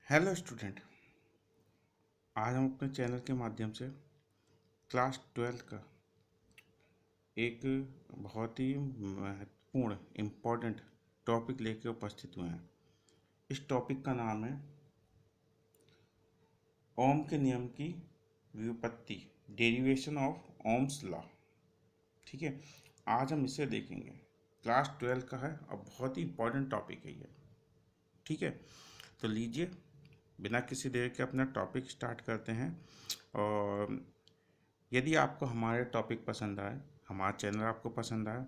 Hello student. आज हम अपने चैनल के माध्यम से क्लास 12 का एक बहुत ही महत्वपूर्ण इम्पोर्टेंट टॉपिक लेकर उपस्थित हुए हैं। इस टॉपिक का नाम है ओम के नियम की व्युत्पत्ति, डेरिवेशन ऑफ ओम्स लॉ। ठीक है, आज हम इसे देखेंगे। क्लास 12 का है और बहुत ही इम्पोर्टेंट टॉपिक है ये। ठीक है, तो लीजिए बिना किसी देर के अपना टॉपिक स्टार्ट करते हैं। और यदि आपको हमारे टॉपिक पसंद आए, हमारा चैनल आपको पसंद आए,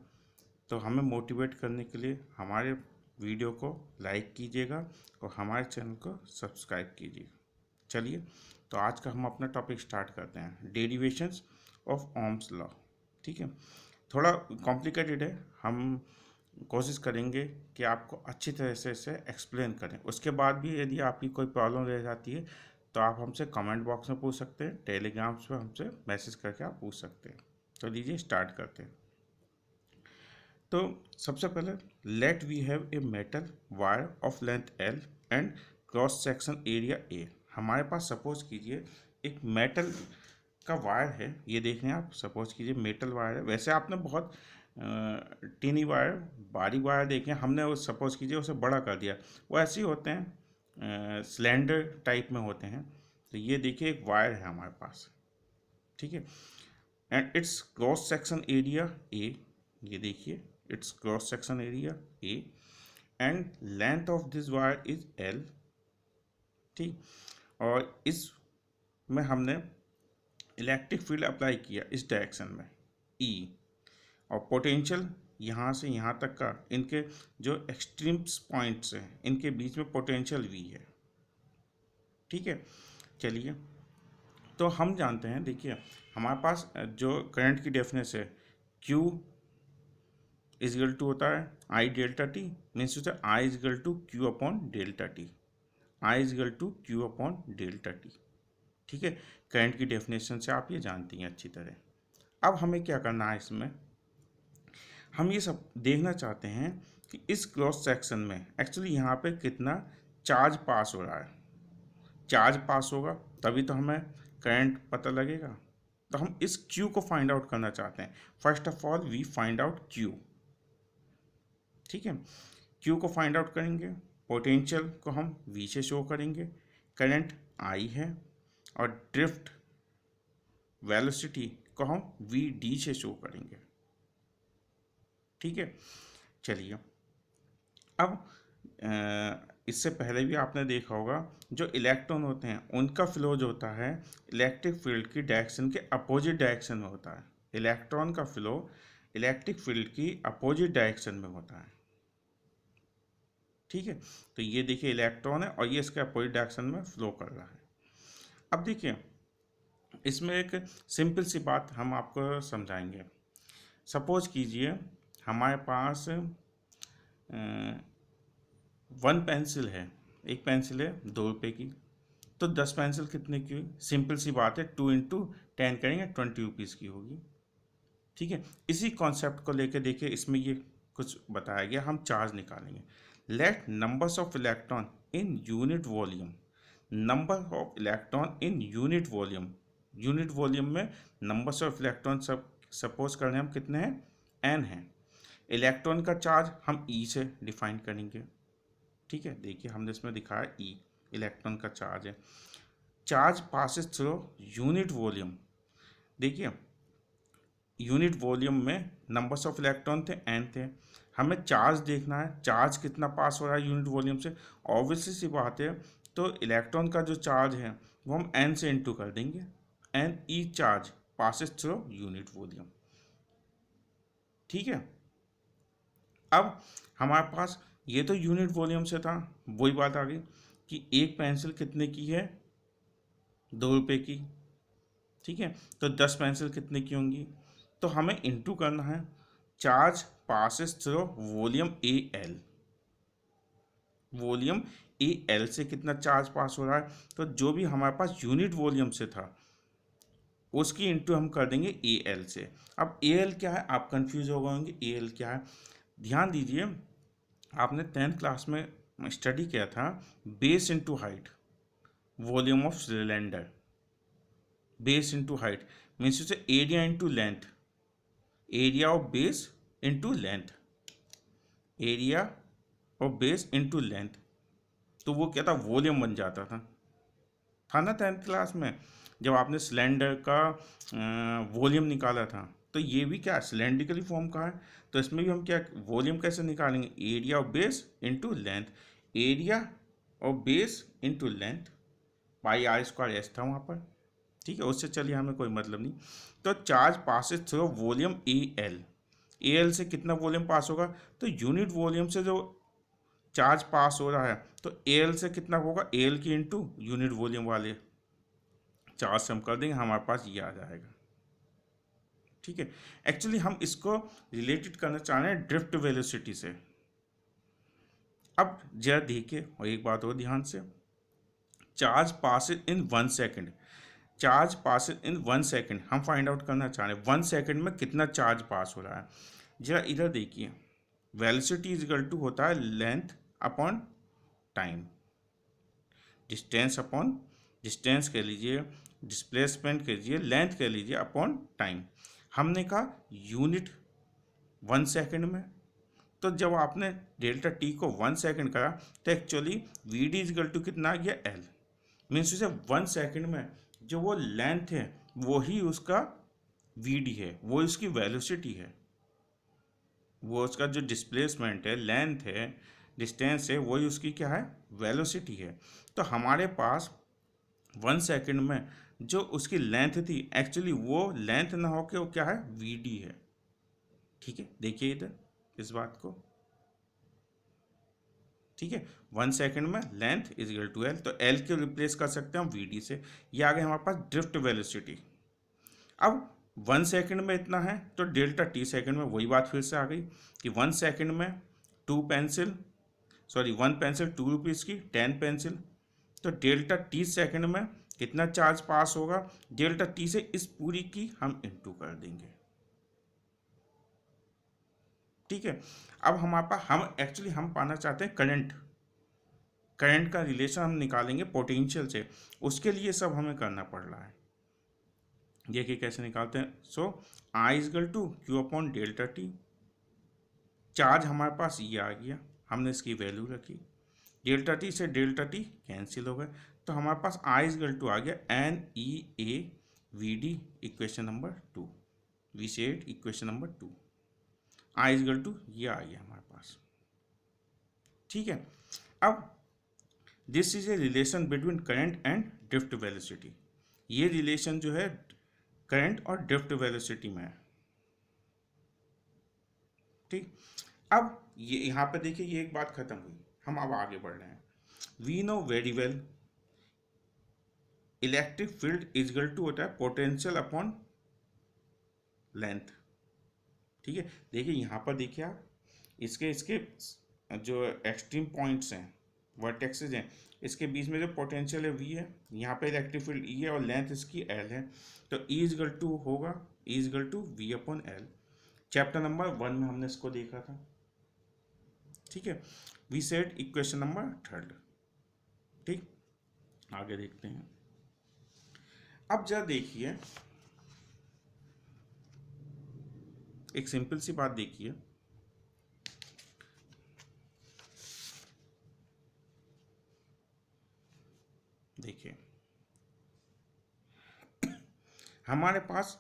तो हमें मोटिवेट करने के लिए हमारे वीडियो को लाइक कीजिएगा और हमारे चैनल को सब्सक्राइब कीजिएगा। चलिए, तो आज का हम अपना टॉपिक स्टार्ट करते हैं, डेरिवेशंस ऑफ ओम्स लॉ। ठीक है, थोड़ा कॉम्प्लिकेटेड है, हम कोशिश करेंगे कि आपको अच्छी तरह से इसे एक्सप्लेन करें। उसके बाद भी यदि आपकी कोई प्रॉब्लम रह जाती है तो आप हमसे कमेंट बॉक्स में पूछ सकते हैं, टेलीग्राम्स पे हमसे मैसेज करके आप पूछ सकते हैं। तो लीजिए स्टार्ट करते हैं। तो सबसे पहले let we have a metal wire of length L and cross section area A. हमारे पास सपोज कीजिए एक मेटल का वायर है, ये देख रहे हैं आप। सपोज कीजिए मेटल वायर है। वैसे आपने बहुत टीनी वायर, बारीक वायर देखे, हमने वो सपोज कीजिए उसे बड़ा कर दिया। वो ऐसे ही होते हैं, सिलेंडर टाइप में होते हैं। तो ये देखिए एक वायर है हमारे पास। ठीक है, and it's cross section area ए, ये देखिए it's cross section area A and length of this wire is L. ठीक, और इस में हमने इलेक्ट्रिक फील्ड अप्लाई किया इस डायरेक्शन में ई, और पोटेंशियल यहाँ से यहाँ तक का, इनके जो एक्सट्रीम्स पॉइंट्स हैं इनके बीच में पोटेंशियल वी है। ठीक है, चलिए तो हम जानते हैं, देखिए हमारे पास जो करंट की डेफिनेशन है, Q इजगल टू होता है आई डेल्टा टी, मीन्स होता है I equal to Q upon delta T, I equal to Q upon delta T. ठीक है, करंट की डेफिनेशन से आप ये जानती हैं अच्छी तरह। अब हमें क्या करना है, इसमें हम ये सब देखना चाहते हैं कि इस क्रॉस सेक्शन में एक्चुअली यहाँ पे कितना चार्ज पास हो रहा है। चार्ज पास होगा तभी तो हमें करंट पता लगेगा। तो हम इस Q को फाइंड आउट करना चाहते हैं। First of all we find out Q। ठीक है, Q को फाइंड आउट करेंगे, पोटेंशियल को हम V से शो करेंगे, करंट I है, और ड्रिफ्ट वेलोसिटी को हम VD से शो करेंगे। ठीक है, चलिए अब इससे पहले भी आपने देखा होगा जो इलेक्ट्रॉन होते हैं उनका फ्लो जो होता है इलेक्ट्रिक फील्ड की डायरेक्शन के अपोजिट डायरेक्शन में होता है। इलेक्ट्रॉन का फ्लो इलेक्ट्रिक फील्ड की अपोजिट डायरेक्शन में होता है। ठीक है, तो ये देखिए इलेक्ट्रॉन है और ये इसके अपोजिट डायरेक्शन में फ्लो कर रहा है। अब देखिए इसमें एक सिंपल सी बात हम आपको समझाएंगे। सपोज कीजिए हमारे पास 1 पेंसिल है, एक पेंसिल है 2 रुपये की, तो 10 पेंसिल कितने की हुई? सिंपल सी बात है, 2 × 10 करेंगे 20 रुपीज़ की होगी। ठीक है, इसी कॉन्सेप्ट को लेकर देखिए इसमें ये कुछ बताया गया। हम चार्ज निकालेंगे। Late numbers of electron in unit volume, number of electron in unit volume, unit volume में नंबर्स ऑफ इलेक्ट्रॉन सब सपोज कर रहे हैं हम कितने हैं, n हैं। इलेक्ट्रॉन का चार्ज हम E से डिफाइन करेंगे। ठीक है, देखिए हमने इसमें दिखाया E इलेक्ट्रॉन का चार्ज है। Charge passes through unit volume, देखिए यूनिट वॉल्यूम में नंबर्स ऑफ इलेक्ट्रॉन थे n थे। हमें चार्ज देखना है, चार्ज कितना पास हो रहा है यूनिट वॉल्यूम से। ऑब्वियसली सी बात है, तो इलेक्ट्रॉन का जो चार्ज है वो हम n से इंटू कर देंगे, n E charge passes through unit volume. ठीक है, अब हमारे पास ये तो यूनिट वॉल्यूम से था, वही बात आ गई कि एक पेंसिल कितने की है, 2 रुपये की। ठीक है, तो 10 पेंसिल कितने की होंगी, तो हमें इंटू करना है charge passes through volume A L. Volume A L से कितना चार्ज पास हो रहा है, तो जो भी हमारे पास यूनिट वॉल्यूम से था उसकी इंटू हम कर देंगे ए एल से। अब ए एल क्या है, आप कंफ्यूज हो गए होंगे ए एल क्या है। ध्यान दीजिए, आपने 10th क्लास में स्टडी किया था base into height. Volume of cylinder, base into height means to say area into length, area of base into length, area of base into length, तो वो क्या था, वॉल्यूम बन जाता था ना 10th क्लास में जब आपने सिलेंडर का वॉल्यूम निकाला था। तो ये भी क्या सिलेंड्रिकली फॉर्म का है, तो इसमें भी हम क्या वॉल्यूम कैसे निकालेंगे, area of base into length, area of base into length, pi r square एस था वहाँ पर, ठीक है, उससे चलिए हमें कोई मतलब नहीं। तो charge passes through volume A L, A L से कितना वॉल्यूम पास होगा, तो यूनिट वॉल्यूम से जो चार्ज पास हो रहा है तो ए एल से कितना होगा, ए एल की इंटू यूनिट वॉल्यूम वाले चार्ज से हम कर देंगे, हमारे पास ये आ जाएगा, ठीक है। एक्चुअली हम इसको रिलेटेड करना चाह रहे हैं ड्रिफ्ट वेलोसिटी से। अब जरा देखिए और एक बात और ध्यान से, चार्ज पासिस इन 1 सेकेंड, चार्ज पास इन 1 सेकेंड हम फाइंड आउट करना चाह रहे हैं 1 सेकेंड में कितना चार्ज पास हो रहा है। जरा इधर देखिए, वेलोसिटी इज इक्वल टू होता है length upon time, distance upon distance कह लीजिए, डिस्प्लेसमेंट कह लीजिए, लेंथ कह लीजिए अपॉन टाइम। हमने कहा यूनिट 1 सेकेंड में, तो जब आपने डेल्टा टी को 1 सेकेंड करा तो actually V D equal to कितना आ गया एल, मीन्स उसे 1 सेकेंड में जो वो लेंथ है वही उसका वी डी है, वो इसकी वेलोसिटी है, वो उसका जो डिस्प्लेसमेंट है, लेंथ है, डिस्टेंस है, वही उसकी क्या है, वेलोसिटी है। तो हमारे पास 1 सेकेंड में जो उसकी लेंथ थी एक्चुअली वो लेंथ ना होके वो क्या है, वी डी है, ठीक है। देखिए इधर इस बात को, ठीक है, 1 सेकेंड में length is equal to L, तो एल को रिप्लेस कर सकते हैं हम वी डी से, ये आ गए हमारे पास ड्रिफ्ट वेलोसिटी। अब 1 सेकेंड में इतना है तो डेल्टा टी सेकेंड में वही बात फिर से आ गई कि 1 सेकेंड में 2 पेंसिल, सॉरी 1 पेंसिल 2 रुपीज़ की 10 पेंसिल, तो डेल्टा टी सेकेंड में कितना चार्ज पास होगा, डेल्टा टी से इस पूरी की हम इंटू कर देंगे, ठीक है। अब हमारे पास हम एक्चुअली हम पाना चाहते हैं करंट, करंट का रिलेशन हम निकालेंगे पोटेंशियल से, उसके लिए सब हमें करना पड़ रहा है। देखिए कैसे निकालते हैं, so I equal to Q upon delta T, charge हमारे पास ये आ गया, हमने इसकी वैल्यू रखी, डेल्टा टी से डेल्टा टी कैंसिल हो गए, तो हमारे पास आई इजगल टू आ गया N E A V D, equation number 2, वी से 8 equation number 2, I equal to ये आ गया हमारे पास, ठीक है। अब this is a relation between current and drift velocity, ये रिलेशन जो है करंट और ड्रिफ्ट वेलोसिटी में है, ठीक। अब ये यहाँ पे देखिए ये एक बात खत्म हुई, हम अब आगे बढ़ रहे हैं। We know very well electric field equal to होता है पोटेंशियल अपॉन लेंथ, ठीक है। देखिए यहाँ पर देखिए आप इसके इसके जो एक्सट्रीम पॉइंट्स हैं, वर्टेक्सेस हैं, इसके बीच में जो पोटेंशियल है वी है, यहाँ पे इलेक्ट्रिक फील्ड ई है और लेंथ इसकी एल है, तो ई इजगल टू होगा E equal to V upon L, chapter number 1 में हमने इसको देखा था, ठीक है। वी सेड इक्वेशन नंबर 3, ठीक। आगे देखते हैं, अब जरा देखिए एक सिंपल सी बात देखिए, देखिए हमारे पास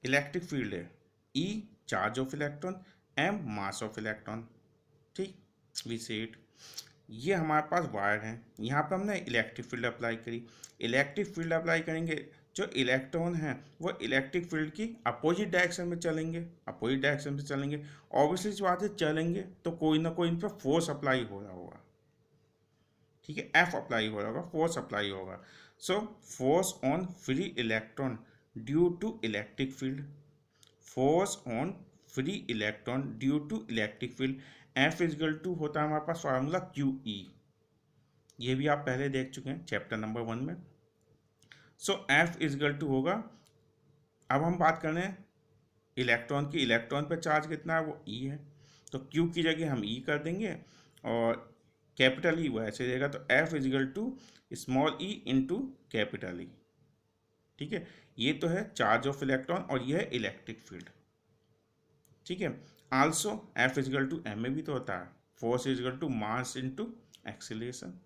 इलेक्ट्रिक फील्ड है, E charge of electron, M mass of electron, ठीक, वी सेड ये हमारे पास वायर है, यहाँ पर हमने इलेक्ट्रिक फील्ड अप्लाई करी, इलेक्ट्रिक फील्ड अप्लाई करेंगे, जो इलेक्ट्रॉन हैं वो इलेक्ट्रिक फील्ड की अपोजिट डायरेक्शन में चलेंगे, अपोजिट डायरेक्शन में चलेंगे, ऑब्वियसली जो बात है चलेंगे तो कोई ना कोई इन पर फोर्स अप्लाई हो रहा होगा, ठीक है, एफ अप्लाई हो रहा होगा, फोर्स अप्लाई होगा, so force on free electron due to electric field, force on free electron due to electric field, F equal to होता है हमारे पास फार्मूला क्यू ई, ये भी आप पहले देख चुके हैं चैप्टर नंबर 1 में, सो एफ इजगल टू होगा, अब हम बात कर रहे हैं इलेक्ट्रॉन की, इलेक्ट्रॉन पर चार्ज कितना है वो ई है, तो क्यू की जगह हम ई कर देंगे और कैपिटल ई वो ऐसे रहेगा, तो F equal to small E into capital E. ठीक है, ये तो है चार्ज ऑफ इलेक्ट्रॉन और ये है इलेक्ट्रिक फील्ड। ठीक है, also F equal to M में भी तो होता है force equal to mass into acceleration.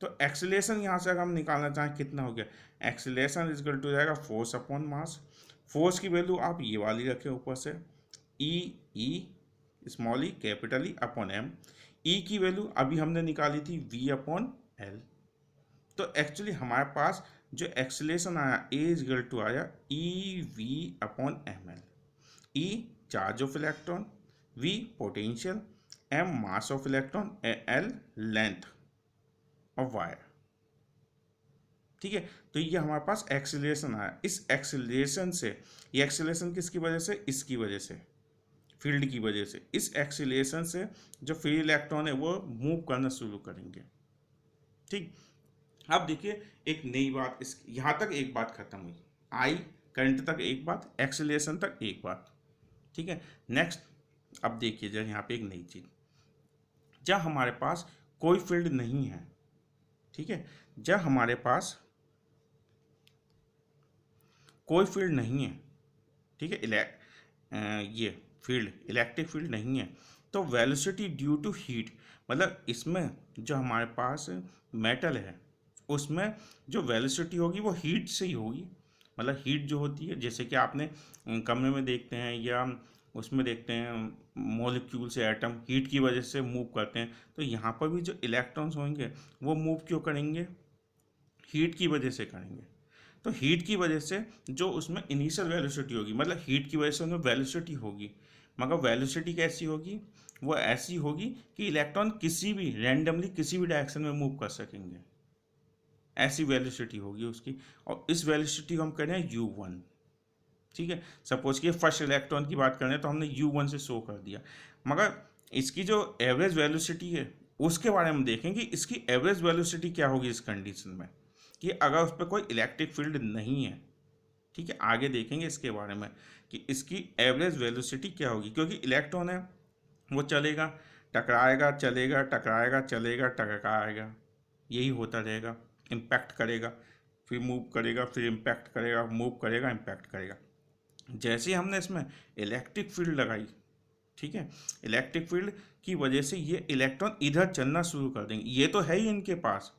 तो एक्सीलरेशन यहाँ से अगर हम निकालना चाहें कितना हो गया, एक्सीलरेशन इजिकल टू जाएगा फोर्स अपॉन मास। फोर्स की वैल्यू आप ये वाली रखें ऊपर से, E small E capital E upon M. E की वैल्यू अभी हमने निकाली थी वी अपॉन एल। तो एक्चुअली हमारे पास जो एक्सीलरेशन आया ए इजिकल टू आया E V upon M L. E charge of electron, V potential, M mass of electron, L length of wire. ठीक है, तो ये हमारे पास एक्सीलरेशन आया। इस एक्सीलरेशन से, ये एक्सीलरेशन किसकी वजह से, इसकी वजह से, फील्ड की वजह से, इस एक्सीलरेशन से जो फ्री इलेक्ट्रॉन है वो मूव करना शुरू करेंगे। ठीक, अब देखिए एक नई बात, इस यहाँ तक एक बात खत्म हुई, आई करंट तक एक बात, एक्सीलरेशन तक एक बात। ठीक है, नेक्स्ट अब देखिए जब यहाँ पे एक नई चीज, जब हमारे पास कोई फील्ड नहीं है, ठीक है, जब हमारे पास कोई फील्ड नहीं है, ठीक है, ये फील्ड इलेक्ट्रिक फील्ड नहीं है, तो वेलोसिटी ड्यू टू हीट, मतलब इसमें जो हमारे पास मेटल है उसमें जो वेलोसिटी होगी वो हीट से ही होगी। मतलब हीट जो होती है, जैसे कि आपने कमरे में देखते हैं या उसमें देखते हैं मॉलिक्यूल से एटम हीट की वजह से मूव करते हैं, तो यहाँ पर भी जो इलेक्ट्रॉन्स होंगे वो मूव क्यों करेंगे, हीट की वजह से करेंगे। तो हीट की वजह से जो उसमें इनिशियल वेलोसिटी होगी, मतलब हीट की वजह से उनमें वेलोसिटी होगी, मगर वेलोसिटी कैसी होगी, वो ऐसी होगी कि इलेक्ट्रॉन किसी भी रैंडमली किसी भी डायरेक्शन में मूव कर सकेंगे, ऐसी वेलोसिटी होगी उसकी। और इस वेलोसिटी को हम कह रहे हैं u1। ठीक है, सपोज कि फर्स्ट इलेक्ट्रॉन की बात करें तो हमने u1 से शो कर दिया, मगर इसकी जो एवरेज वेलोसिटी है उसके बारे में देखें कि इसकी एवरेज वेलोसिटी क्या होगी इस कंडीशन में, कि अगर उस पर कोई इलेक्ट्रिक फील्ड नहीं है। ठीक है, आगे देखेंगे इसके बारे में कि इसकी एवरेज वेलोसिटी क्या होगी, क्योंकि इलेक्ट्रॉन है वो चलेगा, टकराएगा, चलेगा, टकराएगा, चलेगा, टकराएगा, यही होता रहेगा, इम्पैक्ट करेगा, फिर मूव करेगा, फिर इम्पैक्ट करेगा, मूव करेगा, इम्पैक्ट करेगा। जैसे ही हमने इसमें इलेक्ट्रिक फील्ड लगाई, ठीक है, इलेक्ट्रिक फील्ड की वजह से ये इलेक्ट्रॉन इधर चलना शुरू कर देंगे, ये तो है ही इनके पास,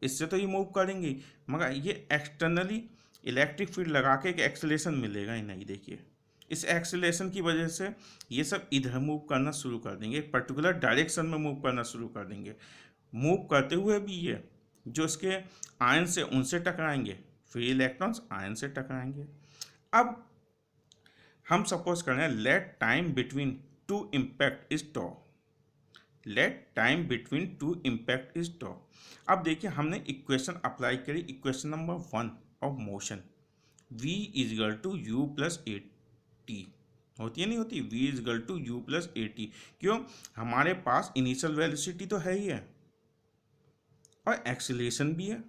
इससे तो ये मूव करेंगे, मगर ये एक्सटर्नली इलेक्ट्रिक फील्ड लगा के एक एक्सेलरेशन मिलेगा ही नहीं। देखिए इस एक्सेलरेशन की वजह से ये सब इधर मूव करना शुरू कर देंगे, एक पर्टिकुलर डायरेक्शन में मूव करना शुरू कर देंगे। मूव करते हुए भी ये जो इसके आयन से उनसे टकराएंगे, फ्री इलेक्ट्रॉन्स आयन से टकराएंगे। अब हम सपोज कर रहे हैं let time between two impact is tau, let time between two impact is tau. अब देखिए हमने इक्वेशन अप्लाई करी, equation number 1 of motion, v equal to u plus a t, होती है नहीं होती, v equal to u plus a t. क्यों, हमारे पास इनिशियल वेलोसिटी तो है ही है और एक्सीलरेशन भी है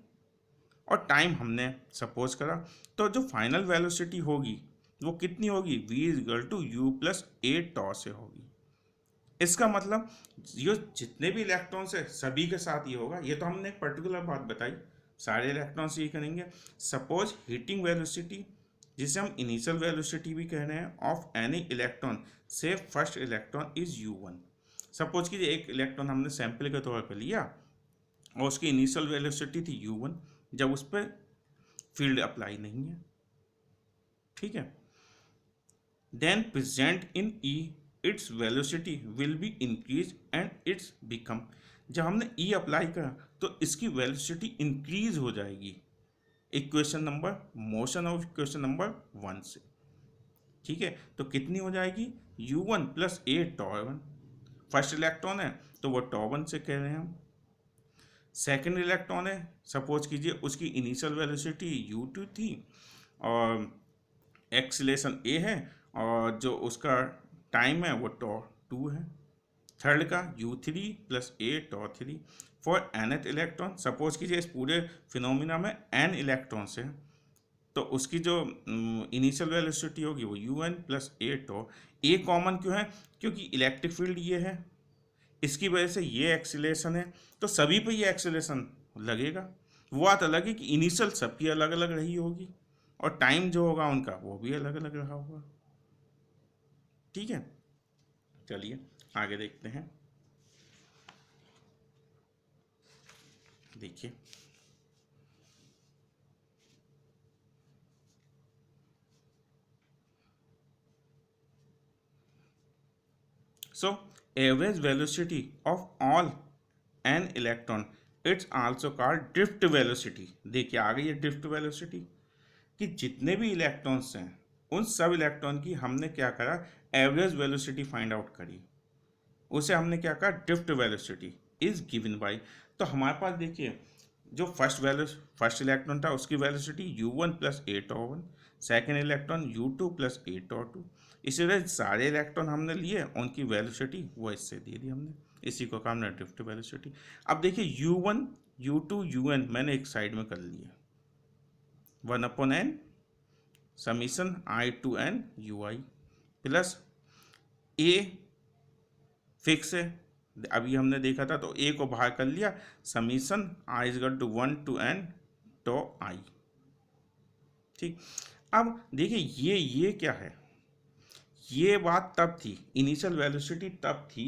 और टाइम हमने सपोज करा, तो जो फाइनल वेलोसिटी होगी वो कितनी होगी, v equal to u plus a tau से होगी। इसका मतलब ये जितने भी इलेक्ट्रॉन्स है सभी के साथ ये होगा, ये तो हमने एक पर्टिकुलर बात बताई, सारे इलेक्ट्रॉन्स ये करेंगे। सपोज हीटिंग वेलोसिटी, जिसे हम इनिशियल वेलोसिटी भी कह रहे हैं, ऑफ एनी इलेक्ट्रॉन से first electron is u1। Suppose कि एक इलेक्ट्रॉन हमने सैंपल के तौर पर लिया और उसकी इनिशियल वेलोसिटी थी u1, जब उस पर फील्ड अप्लाई नहीं है, ठीक है, then present in E its velocity will be increase and its become, जब हमने ई अप्लाई करा तो इसकी वेलोसिटी इंक्रीज हो जाएगी equation number motion of equation number 1 से। ठीक है, तो कितनी हो जाएगी, u1 प्लस ए टॉ1, फर्स्ट इलेक्ट्रॉन है तो वो टॉ1 से कह रहे हैं हम। सेकेंड इलेक्ट्रॉन है, सपोज कीजिए उसकी इनिशियल वेलोसिटी u2 थी और एक्सीलरेशन ए है और जो उसका टाइम है वो टॉ2 है। थर्ड का u3 प्लस ए टॉ3 फॉर nth इलेक्ट्रॉन, सपोज कीजिए इस पूरे फिनोमिना में n इलेक्ट्रॉन्स है तो उसकी जो इनिशियल वेलोसिटी होगी वो un plus a toe. A common क्यों है, क्योंकि इलेक्ट्रिक फील्ड ये है, इसकी वजह से ये एक्सीलरेशन है, तो सभी पे ये एक्सीलरेशन लगेगा। वो बात अलग है कि इनिशियल सबकी अलग अलग रही होगी और टाइम जो होगा उनका वो भी अलग अलग रहा होगा। ठीक है, चलिए आगे देखते हैं। देखिए so average velocity of all an electron, it's also called drift velocity। देखिए आ गई है drift velocity, कि जितने भी इलेक्ट्रॉन्स हैं उन सब इलेक्ट्रॉन की हमने क्या करा, एवरेज वेलोसिटी फाइंड आउट करी। उसे हमने क्या कहा, drift velocity is given by. तो हमारे पास देखिए जो फर्स्ट इलेक्ट्रॉन था उसकी velocity u1 plus a₂ second electron u2 plus a₂ इसी तरह सारे इलेक्ट्रॉन हमने लिए, उनकी वेलोसिटी वो इससे दे दी हमने, इसी को कहा हमने ड्रिफ्ट वेलोसिटी। अब देखिए u1 u2 un मैंने एक साइड में कर लिया, 1/n summation i to n ui plus a fix है, अभी हमने देखा था, तो a को बाहर कर लिया, summation i equal to 1 to n तो i। ठीक, अब देखिए ये क्या है, ये बात तब थी, इनिशियल वेलोसिटी तब थी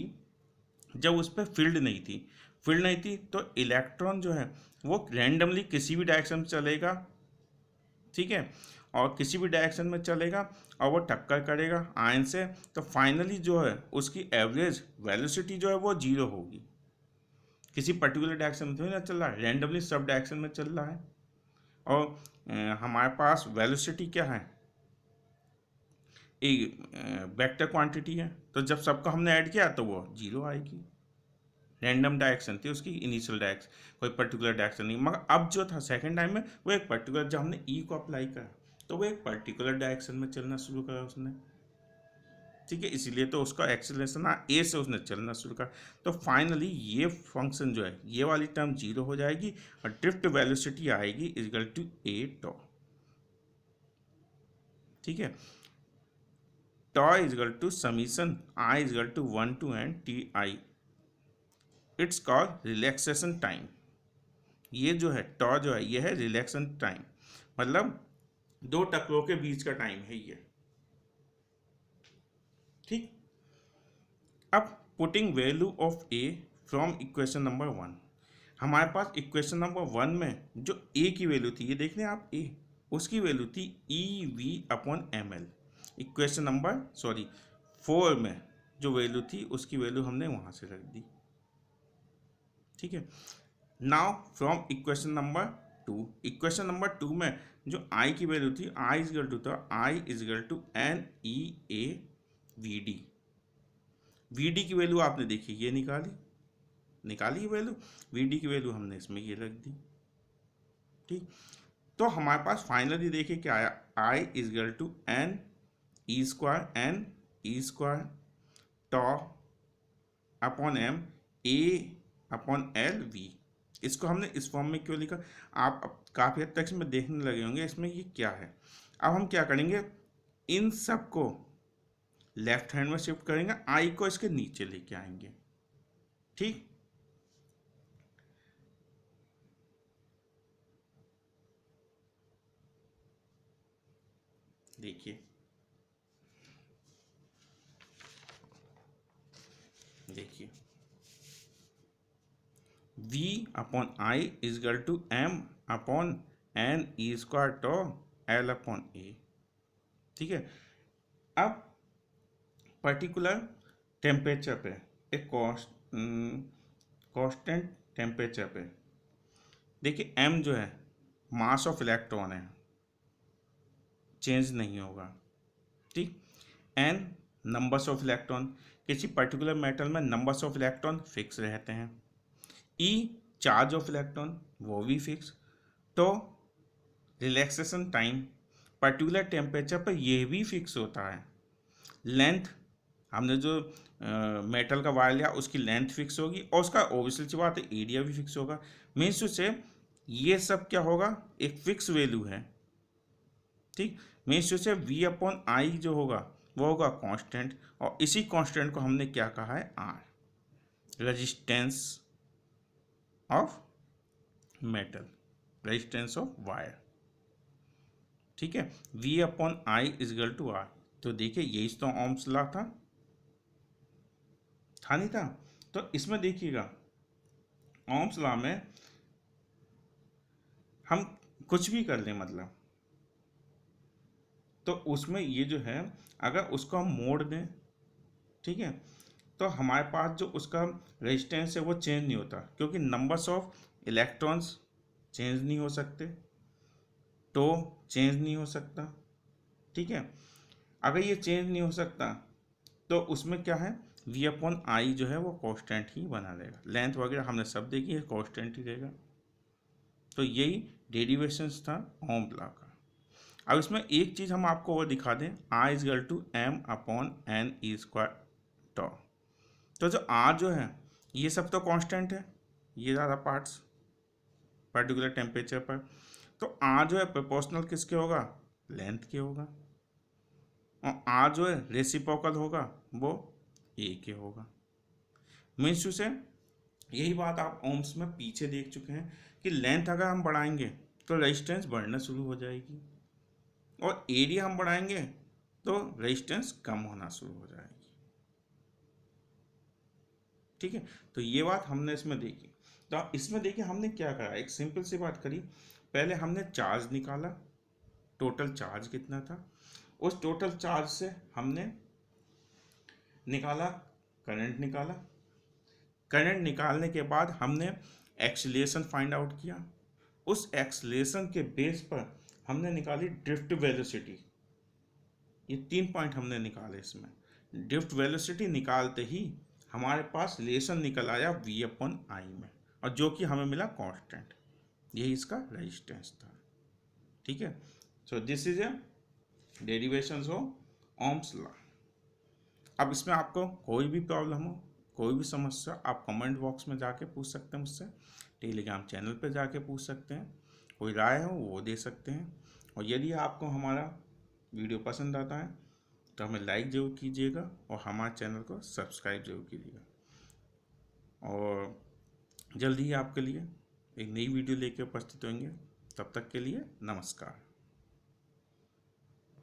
जब उस पर फील्ड नहीं थी। फील्ड नहीं थी तो इलेक्ट्रॉन जो है वो रैंडमली किसी भी डायरेक्शन में चलेगा, ठीक है, और किसी भी डायरेक्शन में चलेगा और वो टक्कर करेगा आयन से, तो फाइनली जो है उसकी एवरेज वेलोसिटी जो है वो जीरो होगी। किसी पर्टिकुलर डायरेक्शन में थोड़ी ना चल रहा है, रैंडमली सब डायरेक्शन में चल रहा है। और हमारे पास वेलोसिटी क्या है, एक वेक्टर क्वांटिटी है, तो जब सबको हमने ऐड किया तो वो जीरो आएगी। रैंडम डायरेक्शन थी उसकी, इनिशियल डायरेक्शन कोई पर्टिकुलर डायरेक्शन नहीं, मगर अब जो था सेकंड टाइम में वो एक पर्टिकुलर, जब हमने ई को अप्लाई करा तो वो एक पर्टिकुलर डायरेक्शन में चलना शुरू करा उसने। ठीक है, इसीलिए तो उसका एक्सीलरेशन ए से उसने चलना शुरू करा। तो फाइनली ये फंक्शन जो है, ये वाली टर्म जीरो हो जाएगी और ड्रिफ्ट वेलोसिटी आएगी इजगल टू a₂। ठीक है, tau equal to summation i equal to 1 to n ti। It's called relaxation time. ये जो है टॉ जो है ये है रिलैक्सेशन टाइम, मतलब दो टकरों के बीच का टाइम है ये। ठीक, अब putting value of A from equation number 1, हमारे पास इक्वेशन नंबर 1 में जो ए की वैल्यू थी, ये देख लें आप, ए उसकी वैल्यू थी EV/ml। इक्वेशन नंबर 4 में जो वैल्यू थी उसकी वैल्यू हमने वहाँ से रख दी। ठीक है, now from equation number 2, equation number 2 में जो आई की वैल्यू थी, आई इजगल टू था आई इजगल टू NeA/Vd। Vd की वैल्यू आपने देखी, ये निकाली वैल्यू, Vd की वैल्यू हमने इसमें ये रख दी। ठीक, तो हमारे पास फाइनली देखिए क्या आया, I equal to N e² tau upon m A/L V। इसको हमने इस फॉर्म में क्यों लिखा, आप अब काफ़ी हद तक इसमें देखने लगे होंगे इसमें ये क्या है। अब हम क्या करेंगे, इन सब को लेफ्ट हैंड में शिफ्ट करेंगे, आई को इसके नीचे लेके आएंगे। ठीक, देखिए V/I is equal to M/N e² toe L/A। ठीक है, अब पर्टिकुलर टेम्परेचर पे, एक कांस्टेंट टेम्परेचर पे देखिए m जो है मास ऑफ इलेक्ट्रॉन है, चेंज नहीं होगा। ठीक, n नंबर्स ऑफ इलेक्ट्रॉन, किसी पर्टिकुलर मेटल में नंबर्स ऑफ इलेक्ट्रॉन फिक्स रहते हैं। E चार्ज ऑफ इलेक्ट्रॉन वो भी फिक्स। तो रिलैक्सेशन टाइम पर्टिकुलर टेम्परेचर पर ये भी फिक्स होता है। लेंथ, हमने जो मेटल का वायर लिया उसकी लेंथ फिक्स होगी और उसका ऑब्वियसली सी बात है एरिया भी फिक्स होगा। मीन्स से ये सब क्या होगा, एक फिक्स वैल्यू है। ठीक, मीन्स से V/I जो होगा वो होगा कांस्टेंट, और इसी कांस्टेंट को हमने क्या कहा है, R। Resistance of metal, resistance of wire, ठीक है। V upon I is equal to R. तो देखिए यही तो ओम्स लॉ था नहीं था? तो इसमें देखिएगा ओम्स लॉ में हम कुछ भी कर लें, मतलब तो उसमें ये जो है अगर उसको हम मोड़ दें, ठीक है, तो हमारे पास जो उसका रेजिस्टेंस है वो चेंज नहीं होता, क्योंकि नंबर्स ऑफ इलेक्ट्रॉन्स चेंज नहीं हो सकते, तो चेंज नहीं हो सकता, ठीक है। अगर ये चेंज नहीं हो सकता तो उसमें क्या है, V अपॉन आई जो है वो कांस्टेंट ही बना रहेगा, लेंथ वगैरह हमने सब देखी है, कांस्टेंट ही रहेगा। तो यही डेरिवेशंस था ओम लॉ का। अब इसमें एक चीज़ हम आपको और दिखा दें, I is equal to M upon N E square tau. तो जो R जो है ये सब तो कांस्टेंट है, ये ज़्यादा पार्ट्स पर्टिकुलर टेम्परेचर पर, तो R जो है प्रोपोर्शनल किसके होगा, लेंथ के होगा, और R जो है रेसिप्रोकल होगा वो A के होगा। मीन्स टू से यही बात आप ओम्स में पीछे देख चुके हैं कि लेंथ अगर हम बढ़ाएंगे तो रेजिस्टेंस बढ़ना शुरू हो जाएगी, और एरिया हम बढ़ाएंगे तो रेजिस्टेंस कम होना शुरू हो जाएगी, ठीक है। तो ये बात हमने इसमें देखी। तो इसमें देखिए हमने क्या करा, एक सिंपल सी बात करी, पहले हमने चार्ज निकाला, टोटल चार्ज कितना था, उस टोटल चार्ज से हमने निकाला करंट, निकाला करंट निकालने के बाद हमने एक्सीलरेशन फाइंड आउट किया, उस एक्सीलरेशन के बेस पर हमने निकाली ड्रिफ्ट वेलोसिटी। ये 3 पॉइंट हमने निकाले इसमें। ड्रिफ्ट वेलोसिटी निकालते ही हमारे पास रिलेशन निकल आया V अपॉन आई में, और जो कि हमें मिला कांस्टेंट, यही इसका रेजिस्टेंस था, ठीक है। So this is A derivations of Ohm's law. अब इसमें आपको कोई भी प्रॉब्लम हो, कोई भी समस्या, आप कमेंट बॉक्स में जाके पूछ सकते हैं मुझसे, टेलीग्राम चैनल पे जाके पूछ सकते हैं, कोई राय हो वो दे सकते हैं। और यदि आपको हमारा वीडियो पसंद आता है तो हमें लाइक ज़रूर कीजिएगा और हमारे चैनल को सब्सक्राइब जरूर कीजिएगा। और जल्दी ही आपके लिए एक नई वीडियो लेके उपस्थित होंगे, तब तक के लिए नमस्कार।